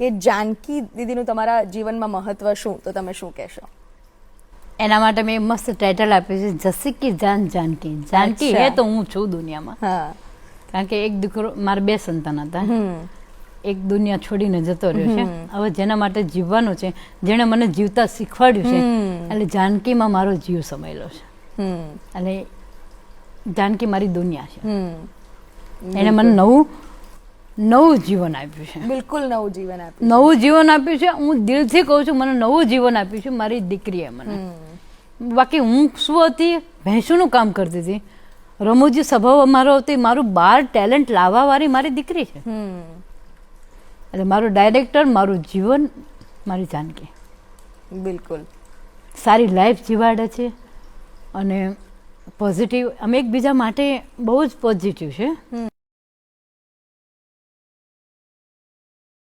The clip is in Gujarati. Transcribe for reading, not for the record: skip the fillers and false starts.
કે જાનકી દીદીનું તમારા જીવનમાં મહત્વ શું, તો તમે શું કહેશો? એના માટે મેં મસ્ત ટાઇટલ આપ્યું છે, જસી કી જાન જાનકી. જાનકી હે તો હું છું દુનિયામાં. હા, કારણ કે એક દીકરો, મારા 2 સંતાન હતા, એક દુનિયા છોડીને જતો રહ્યો છે. હવે જેના માટે જીવવાનું છે, જેણે મને જીવતા શીખવાડ્યું છે, એટલે જાનકીમાં મારો જીવ સમાયેલો છે. એટલે જાનકી મારી દુનિયા છે. એને મને નવું જીવન આપ્યું છે. બિલકુલ નવું જીવન આપ્યું. નવું જીવન આપ્યું છે. હું દિલથી કહું છું, મને નવું જીવન આપ્યું છે મારી દીકરીએ મને. બાકી હું શું હતી, ભેંસુનું કામ કરતી હતી, રમૂજી સ્વભાવ મારો હતી, મારું બહાર ટેલેન્ટ લાવવા વાળી મારી દીકરી છે. એટલે મારું ડાયરેક્ટર, મારું જીવન મારી જાનકી. બિલકુલ સારી લાઈફ જીવાડે છે અને પોઝિટિવ. અમે એકબીજા માટે બહુ જ પોઝિટિવ છે.